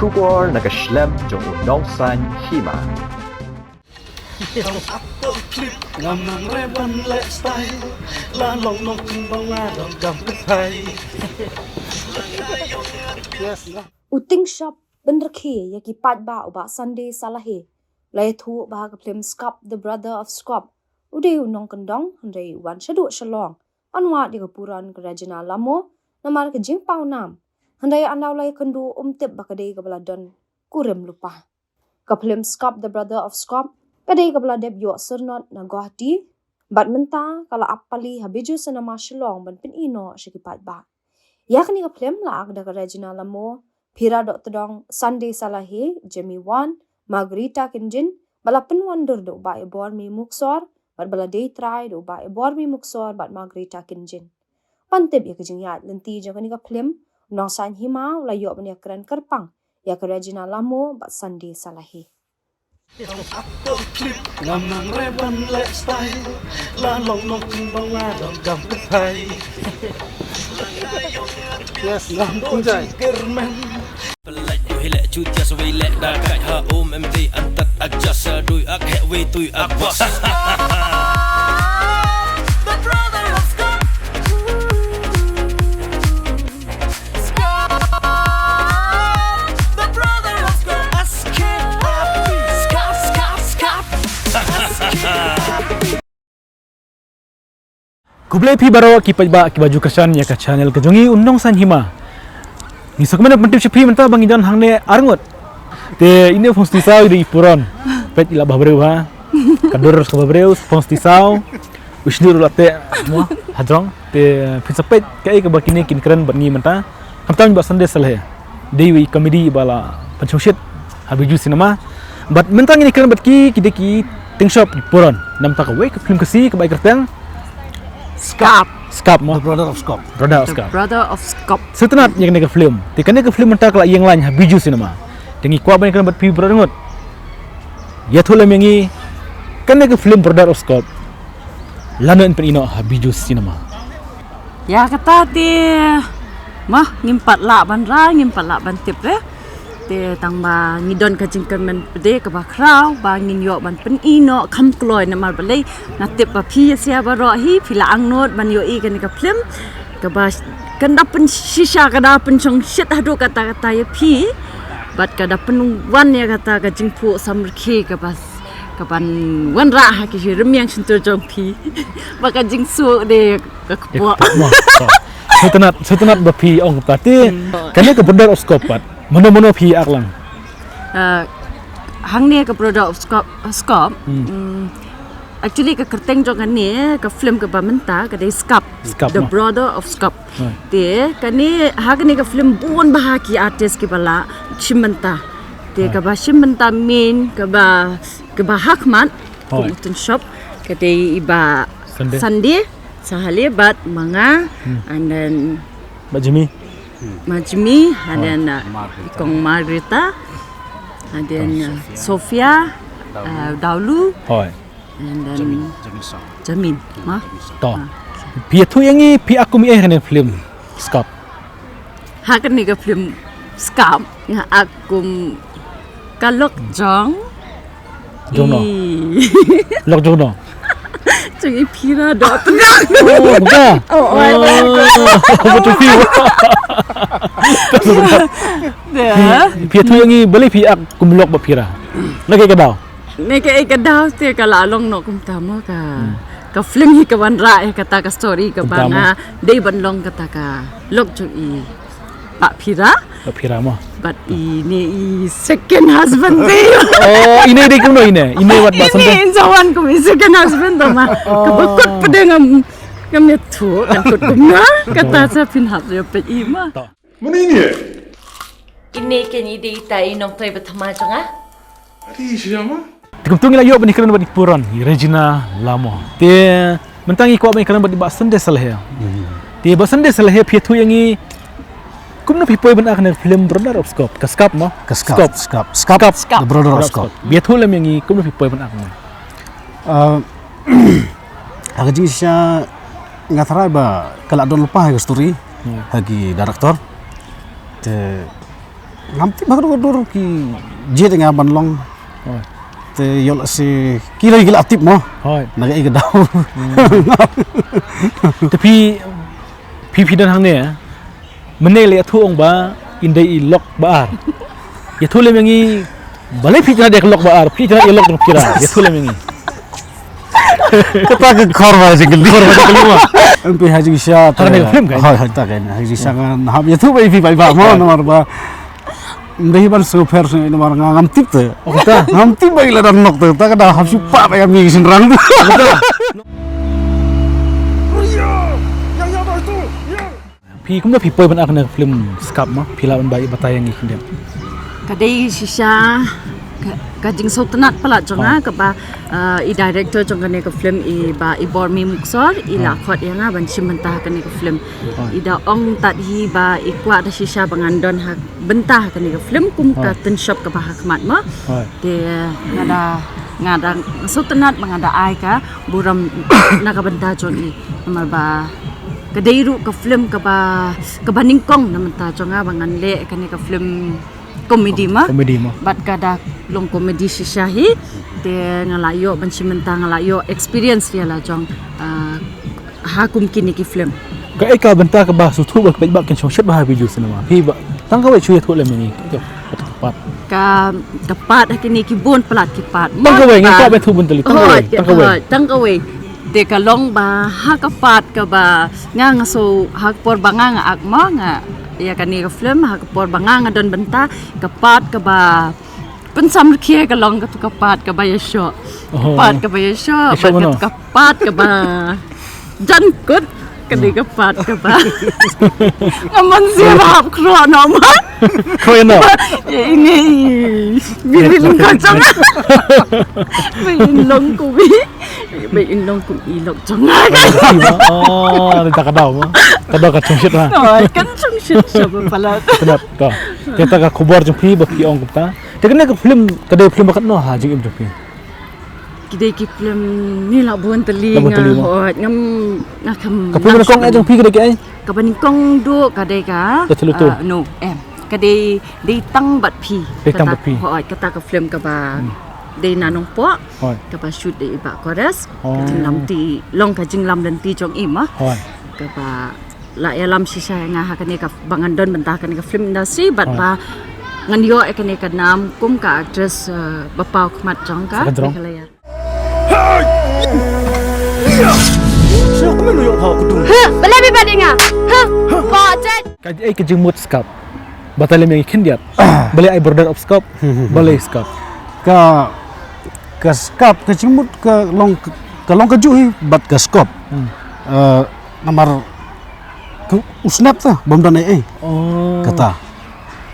Kubor nakaslem jong unong san hima. Ang upload clip ngamang reban lifestyle lalong nong kembang ngadang gampay. Yes, no. Uting shop benderke yaki padba uba Sunday salahe. Lai thu ba ka film Scop the brother of Scop. Ude unong kendong handai wan shadu shalong. Anwa di kapuran ke Regina Lamo namar ke jing pau nam. Handai anau lai kendu tip bakadei ke baladon kurem lupa. Ka film Scop the brother of Scop kadai ka baladeb yo sernot na Guwahati. Badmenta kala appali habiju senama shalong ban pin ino shiki padba. Yakni ka film la agda ka Regina Lamo Pira Dr. Dong Sunday Salahe, Jimmy Wan, Margarita Kinjin, bala penwandur do ba ebor mi muksor, bat bala day try do ba ebor mi muksor bat Margarita Kinjin. Pantip ya kejingyat lenti jang ka film, nong san hima ula yo bani keren kerpang, ya ka Regina Lamo bat Sunday Salahe. Ang upload clip ngamang reban lifestyle lalong nong kembang ngadang gampay. Yes, no. Kunjai. Pelaj yo hilek cutia sewilek dakat ha MD antat ajas dui ak hek we tui ak bos. The brother of Scott. Scott. The brother of Scott. Scott. Kublai pi baro ki pajba ki baju kersan ya ka channel kejongi undong san hima. Ni sakmana pentip sepi menta bang idan hangne arngot. Te ini fungsi sau di puron. Pet ila babreu ha. Kadur ka babreu fungsi sau. Wisnu late mo hadrong te pinsapet kai ka bakini kin keren bangi menta. Hamtam ba sande salhe. Dewi comedy bala panchoshit habiju cinema. Bat menta ngini keren batki kideki ting shop di puron. Nam ta ka we ka film kasi ka bai kerteng. Scop mo. The brother of Scott. Brother of Scop. Brother of Scop. Setenat yang nega film. Tikane ke film mentak la yang lain habiju cinema. Tengi kwa ban kan bat pi berangot. Ya thola mengi kan nega film Brother of Scop. Lanon pen ino habiju cinema. Ya kata ti mah ngimpat la ban ra ngimpat la ban tip re. Te tang ba ngidon ka jingkan men pede ka ba kraw ba ngin yo ban pen ino kham kloy na mar balai na tip ba phi sia ba ro hi phila angnot ban yo I kan ka film ka ba kan da pen shisha ka da pen chong shit hadu kata kata ya phi bat ka da pen wan ya kata ka jingpu samrkhi ka ba ka ban wan ra ha ki remyang sintur jong phi ba ka jingsu de ka kpo Setenat ba pi ong pati kan nega Brother of Scop pat. Mono pi aklang. Hang ni ke product of Scop. Actually ke kerteng jong ni ke film ke bamenta ke dei Scop. The brother of Scop. Te kan ni hang ni ke film buon bahaki artis ke bala chimenta. Te ke ba chimenta main ke ba hakman putun shop ke dei iba Sunday sahale bat manga and then Bajimi. Majmi, and then Kong Margarita, and then Sofia, Daulu, Hoi. and then Jamin. To. Pi tu yang ni pi aku mi kan film Scop. Hakan ni ke film Scop, yang aku kalok jong. Jono. Lok jono. Jangan pira dot. Oh, bukan. Betul pi. Pi tu yang ni boleh pi aku blok bapira. Lagi kedau. Nek ikadaw te kalalong no kum tama ka film hi ka wan ra kata ka story ka banga dei banlong kata ka lok jong I pak pira mah. But ini second husband deh. Oh, ini deh kuno ini wat basan tu. Ini jawan kami second husband tu mah. Kebekut pada ngam itu kan kut kumna kata saya pinhap saya pergi mah. Mana ini? Ini kan ide itai nong toy bertema jangan? Adi siapa? Tikum tungi lah yo bani keren bani puron Regina Lamo. Te mentangi kuat bani keren bani basan deh salah. Te basan deh salah piatu yang ini kumna pipoi ban akan film Brother of Scop. Scop mo? Scop. The brother of Scott. Biat hula yang ini kumna pipoi ban akan. Agak jisya ngatarai ba kalau ada lupa hagi story hagi director te ngamti baru ki je dengan banlong Hoi. te yol si kira gila atip mo Hoi. naga iga daw Tapi pipi dan hang ne menel ya thu ong ba indai i lok baar. Ya thu le mengi balai pi dek lok baar, pi jana i lok dong kira. Ya thu le mengi. kata ke korba jengkel empe haji sya Har nega film kan? ha ta kan haji sangan hab ya tu bai bai ba mo nomor ba ndai ban so per nomor ngam tip te Oh kita. ngam tip bai la dan nok te ta kada hab supa ba mi sin rang tu Pi kum da pi poi ban ak na film skap ma, pi la ban bai batayang i kindem. Kadai shisha kajing sultanat pala jonga ka ba I director jonga ne ka film I ba I bor mi muksor I la khot yanga ban simantah ka ne ka film I da ong tat hi ba I kwa da shisha bangandon ha bentah ka ne ka film kum ka ten shop ka ba hakmat ma Hoi. de ngada sultanat mangada ai ka buram na ka bentah jon I namal ba kadai ru ka film ka ba ningkong naman ta jonga bangan le ka ne ka film komedi mah Komedi ma. bat kada long komedi shishahi de ngalayo bansimenta ngalayo experience dia lah jong hakum kini ki film Ka ka benta ka ba su thu ba bai ba kan chong shet ba video cinema. Pi ba tang ka wai chu ya thu le mengi. Tepat. ka tepat kini ki bon pelat ki pat Tang ka wai ngi ka ba thu bun tali. tang ka wai de ka long ba ha ka pat ka ba nga so ha por ba nga akma nga ya kani ka film ha ka por ba nga don benta ka pat ka ba pensam kia ka long ka tu ka pat ka ba ya sho pat ka ba ya sho ka pat ka ba jan kut kani ka pat ka ba ngaman siya hap kro na ma Ko na. ini bilin ka chang bilin long ko bilin long ko ilok chang Oh, ta ka daw ma. Ta daw ka chong shet ma. kan chung shit siya pala Sedap ka. Kita ka kubar jong pi ba pi ong kupta. Tekne ka film kada film bakat no ha jing im jong pi. Kidai ki film ni lah buan teli Buan teli mo. hot ngam ngakam Ka film na kong jong pi kada ke ai. kabaning kong du kadai ka Dah telu tu. no kadai dei tang bat pi Dei tang bat pi. hot kata ka film ka ba dei nanong po Hoi. ka ba shoot dei ba kores Oh. kajing lam ti long kajing lam dan ti jong im Hoi. ka ba la ya lam sisa nga ha kani ka bangandon bentah kani ka film industry bat ba ngan yo kani ka nam kum ka actress bapau khmat jong ka Sakadrong. kalaya Bala bi badinga. Ba jet. Ka ai ka jing mut skap. Batale mengi kindiat. Bale ai border of skap. Bale skap. ka skap ka cimut ka long ka juhi bat ka skop nomor ku usnap ta bom dan Oh. kata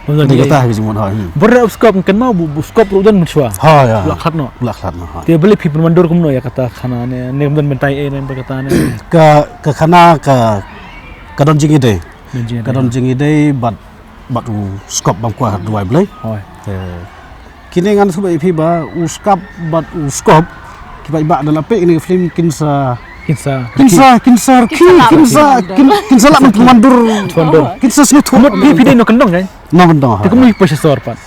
Bangga ni ni kata ke cimut ha border of skap kan mau bu skap ru dan mutwa. ha ya La khat no. belakhat ha Dia beli pi mandur kum no ya kata khana ne ne dan bentai e ne berkata ne. ka khana ka don jingi de ka don jingi de bat u skop bang kwa duai blai Hoi. kini ngan su bai phi ba u skap bat u skop ki bai ba dalam pe ini film kinsa la mandur kinsa snu thu Kumut pi dai no kendong kan. no bendo Te kum ni pasha sor pat.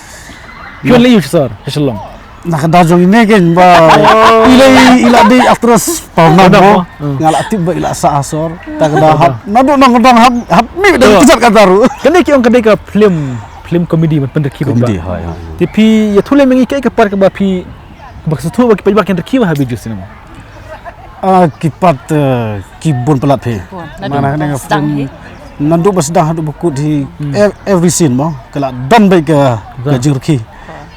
Kyo le yu sor, hasalong. nak da jong ini kan ba ila di actress pauna mo ngala tib ba ila sa asor tak da hab nado nang dang hab mi dan kisat kataru Kan ki ong kadai ka film komedi man pendeki ba. komedi ha ya Tapi ya thule mengi kai ka par ka ba pi ba sa thu ba ki pa kan terki ba video cinema. kipat kibun pelat phe mana dengan film nandu ba sedang hadu buku di every scene mo kala don ba ka jingurki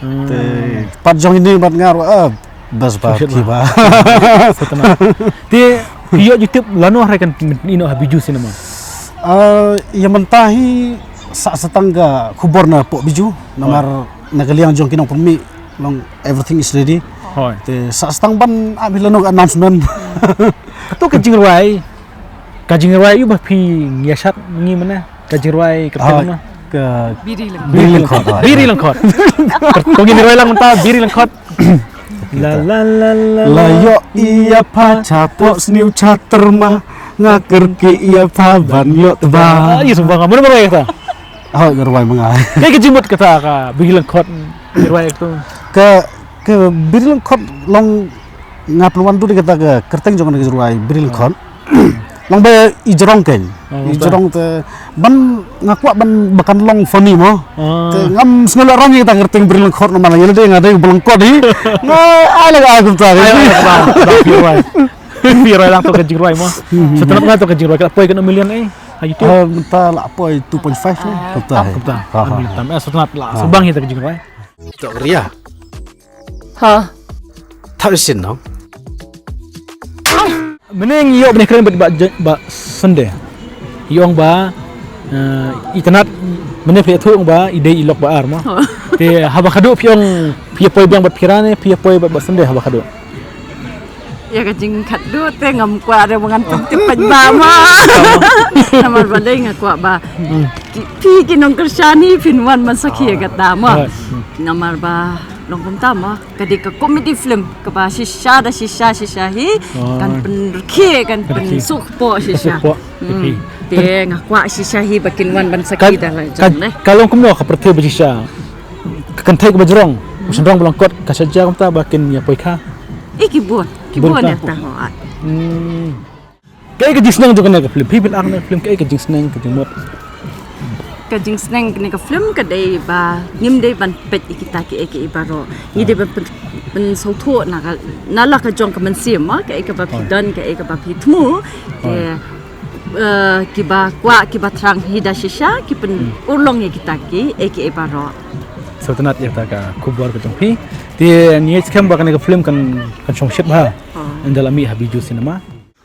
te pat jong ini bat ngar bas ba ki ba Setana. Te hiyo YouTube lano hari kan ino ha video cinema. yang mentahi sa setangga kuborna pok biju nomor nagaliang jong kinong permi long everything is ready Hoi. te sa setang ban ambil no announcement Kato kajing ruai yu ba pi ngiasat ngi mana kajing ruai kerja mana. ke biri lang biri khot Biri langkot. Kau gini ruai lang mentah biri langkot. La la la la. layo iya pa capok sniu caterma ngaker ke iya pa ban yo teba Iya sumpah kamu mana ya ta? Gerwai mengai. Kayak jimut kata ka bilang kot Gerwai itu. Ke birilang kot long ngapluan tu dikata ke kerteng jangan ke Gerwai birilang kot. Long ba ijerong ken. Ijerong te ban ngakwa ban bakan long foni mo. Te ngam sengala orang kita kerteng birilang kot nama lagi dia ngada belengkot ni. Ngai ala aku tu. Gerwai. Gerwai lang to ke Gerwai mo. Setelah nga to ke Gerwai ka poy kan million itu Minta lah apa 2.5 ni. Kata. Setelah lah subang kita ke Gerwai. Tak Ria. Ha. Tak sin no. Meneng iyo benih keren ba Sunday. Iyong ba itanat meneh pia tu ba ide ilok ba arma. Te haba kadu piong pia poy biang bat pirane pia poy ba Sunday haba kadu. Ya kajing kadu te ngam kwa ada mangan tip pajama. Namar balai ngakwa ba. Pi kinong kersyani pinwan masaki kata ma. Namar ba long tama kadi ka comedy film ka ba shisha hi kan penrki kan pensukpo shisha. Te ngakwa shisha hi bakinwan bansaki dah jang ne. Kalau kumno ka perthe ba shisha. Kan thai ka bajrong. Musandrong belangkot ka saja kumta bakin ya poy ka. Kibun ya tahu. Kayak kejing seneng tu kena ke film. People ang film kayak kejing seneng kejing mot. Kajing seneng kena ke film kadai ba ngim dei ban pet kita ki eke ibaro. Ni dei ban sautu nala ka jong ka mensim ma ka eke ba pidan ka eke ba pitmu. Ki ba kwa ki ba trang hida shisha ki pen ulong ya kita ki eke ibaro. Setenat ya ta ka kubar ke jongpi. Ti ni skam ba kena ke film kan songship ba. Andalami habiju cinema.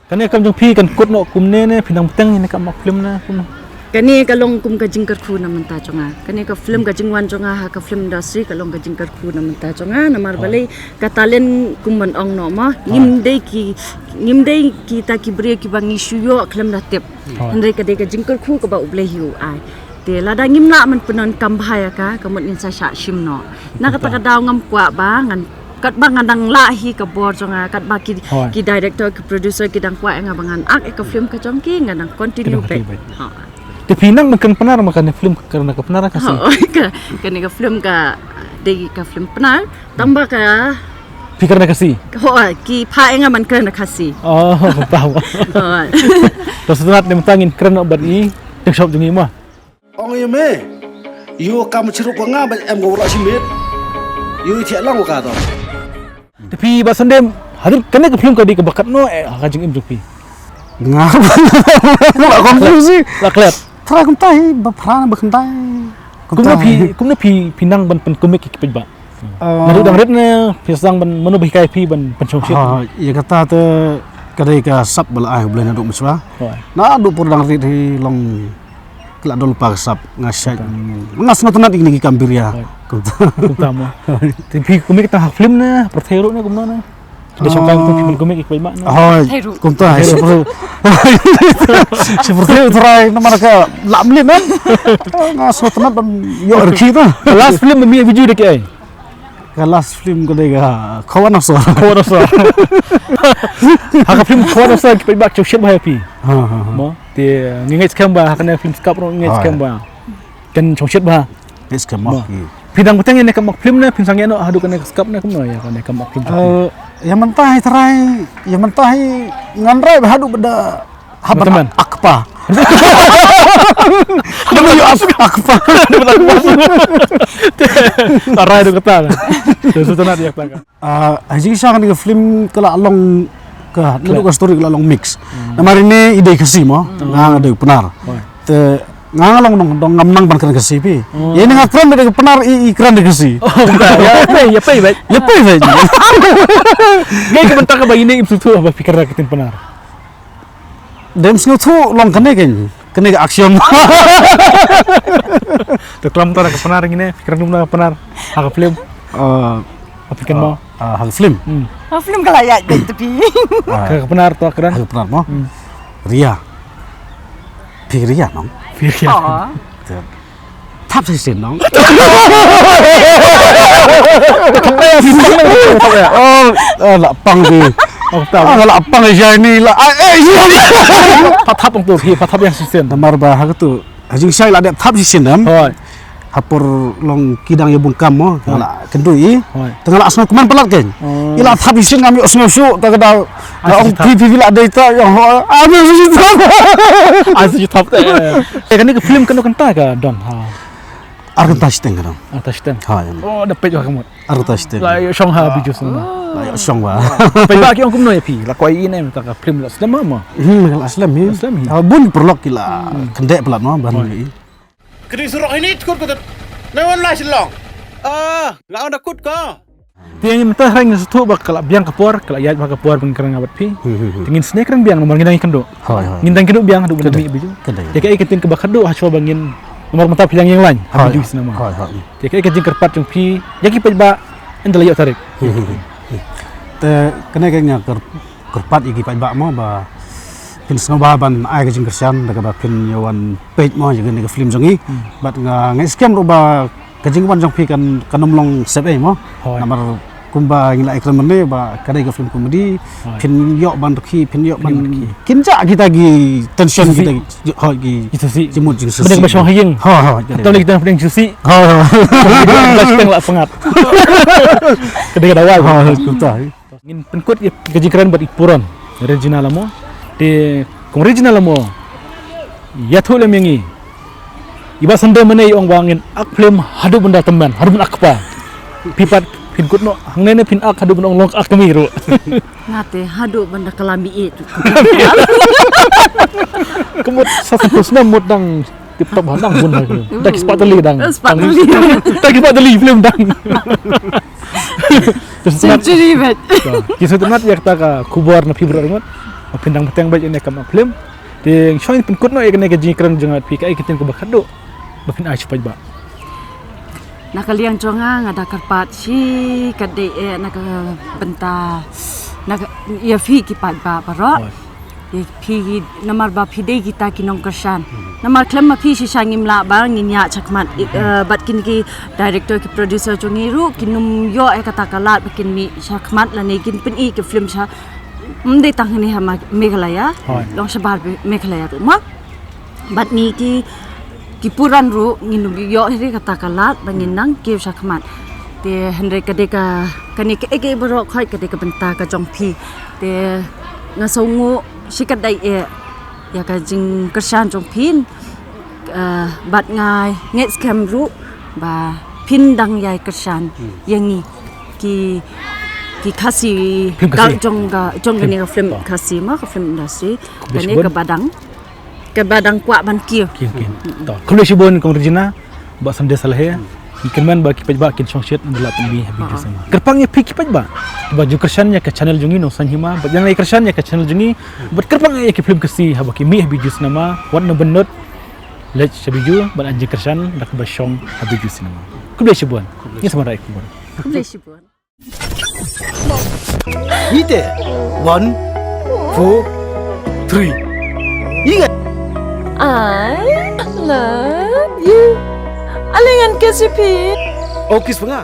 Kan kam jongpi kan kut no kumne ne pinang peteng ni ka mak film na kum. Kani kalong kum ka jingkar khu na menta jonga. Kani ka film ka jingwan jonga ha ka film industry kalong ka jingkar khu na menta jonga namar balai ka talent kum ban ong no ma ngim dei kita ki bre ki bangi shuyo klam da tep. Handai ka dei ka jingkar khu ka ba uble hiu ai. Te lada ngim na man penon kambhaya ka kamut insa sha shim no. Na kata ka daw ngam kwa ba ngan kat bang andang lahi ka bor jonga kat ba ki director ki producer ki dang kwa nga bangan ak ka film ka jongki ngan continue pe. Di pinang makan penar makan film karena ke penar kasih. Kani ka film ka dei ka film penar tambah ka Fikir nak kasih. Ki pa nga man kena kasi. Oh, tahu. Terus setelah nemtangin keren obat ini, yang shop jengi mah. Ong ye me. Yo kam ceruk nga ba em go ra simit. Yo ti lang ka to. Tapi bahasan dem hadir kena ke film ka di ke bakat no kajing im jupi. Nga. Ba konfusi. Lah kelat. Tra kum tai ba phran ba kum tai. Kumna pinang ban pen komik ki pejba. Nadu dang ret ne pisang ban manu bikai pi ban penchong shit. Ya kata te kadai ka sap bala ai bulan aduk mesra. Na aduk pur dang ret hi long kelak dol pa sap ngasai. Ngas natunat ini ki kambiria. Kumtama. Tapi komik ta film na perthero na kumna na. Dia songkang tu film komik ki pejba na. Kumta seperti try nama ka lamlin kan. Ngas natunat ban yo erki ta. Last film mi video dak ai. Last film ko dega kawan asor. Haka film kawan asor ki pejba chok shit ba happy. Mo ti ngai scam ba kana film skap ro ngai scam ba. Kan chok shit ba. Is kamak. Pidang beteng ne kamak film na pinsang ano hadu kana skap na kumno ya kana kamak film. Yang mentah try, yang mentah ngandrai hadu beda habat akpa. Demi akpa. Tarai do kata. Terus tu nak dia kata. Aji kisah kan film kala along ke lalu ka story kala along mix. Namar ini ide kasi mo, ngang ada penar. Te ngang along dong ngamnang ban kan kasi pi. Ya ini ngakran ada penar ikran de kasi. Ya pai baik. Ngai ke bentar ka ba ini imsu tu apa fikir rakitin penar. Dem sing tu long kene ke action. Tu kelam tu nak penar ngine fikir nak penar. Hak film. Apa kan mau? Hak film. Film kala ya tapi. Hak penar tu akran. Hak penar mo. Ria. Ria nong. Ria. Tap sai sin nong. Lah pang di. Lapang aja ini lah. Patap untuk patap yang sistem. Tamar bah tu Hajing sai la dep thap si sinam. Hoi. Hapur long kidang ya bungkam mo la kendui. Hoi. Tengah la asna kuman pelat kan. Ila thap si ngami osna su ta kada ong pipi la data yang anu si thap. Asu ju top kan ni ke film kan kanta ka don ha. Arta steng kan. Atas ten. Ha. Oh dapat juga kamu. Arta steng. La shong ha biju sama. La song wa. Paiba ki ong kumno ya pi. La koi ini mata ka film la selama ma. Kalau aslam ni. Aslam ni. Bun perlok kila kendek pelat no ban ni. Kini suruh ini ikut kutut. Nawan lah silong. Nggak ada kut kau. Tiang yang mentah rang satu bak kalau biang kapur, kalau ayat bak kapur pun kerang awat pi. Tingin snack rang biang nomor ngindang ikan do. Ngindang ikan do biang do benda biju. Ya kayak iketin ke bakar do hasil bangin nomor mentah pilang yang lain. Biju senama. Ya kayak iketin kerpat jong pi. Ya ki pajba endal ayat tarik. Te kena kayaknya kerpat iki pajba mo ba pin snobba ban ai ka jingkersan daga ba pin yawan page mo juga ni film jongi bat ngai scam ro ba ka jingwan jong pi kan kanomlong sep mo namar kumba ngila iklan mene ba kadai ka film komedi pin yok ban reki pin yok ban kinja kita gi tension kita ho gi Itu sih. jemut jing susi Benda macam hayeng. ha Atau lagi kita pedang susi. ha Belas teng la pengat. Kedai dawai. ha kuta Ngin penkut ya gaji keren buat ipuran. Original mo. Di kong original mo. Ya tu lem yangi. Iba sende mana ong wangin ak film hadu benda teman, hadu benda akpa. Pipat pinkut no hangne pin ak hadu benda long ak kemiru. Ngate hadu benda kelambi itu. Kemut sasempusna mut dang tip-top handang pun lagi. Dak sepateli dang. Sepateli. Dak sepateli film dang. Terus Century bet. kisah temat ya kata ka kubur na fibra ngot. Pindang petang baik ini kam film. Di shoin penkut no ya kena gaji keren jangat pi kai kitin ko bakado. Bapin ai cepat ba. Nakaliang congang ada karpat si kadai nak benta nak ya fi kipat ba parot. Ya fi namar ba fi dei kita kinong kersan. Namar klem ma fi si sangim la ba nginya chakmat bat kin ki director ki producer chongiru kinum yo kata kalat bakin mi chakmat la ne kin pen i ke film sa mde tang ni ha Meghalaya long sabar Meghalaya tu ma bat ni ki puran ru nginum yo hiri kata kalat banginang ki chakmat te henry kadeka kani ke ege bro khoi kadeka benta ka jongpi te ngasongu sikadai ya ka jing kersan jongpin bat ngai nget scam ru ba pindang yai kersan yangi ki kasi jong ni film kasi ma film industri kani ke badang kwa ban kieu Kin. To. Kalau si bon kong Regina ba sande salah ya. Ikan man ba ki pajba kin songset adalah pembi habis sama. Kerpangnya pi ki pajba. Baju kersannya ke channel jungi no sanhima, bat yang lai kersannya ke channel jungi, bat kerpangnya ki film kasi habaki mi habis nama, warna benot lej sabiju bat anji kersan dak ba song habis nama. Kublai si bon. Ni sama rai kubon. kublai sibuan Ite. 1, 2, 3. Ingat. I love you. Alingan kasi pi. Okis pa nga.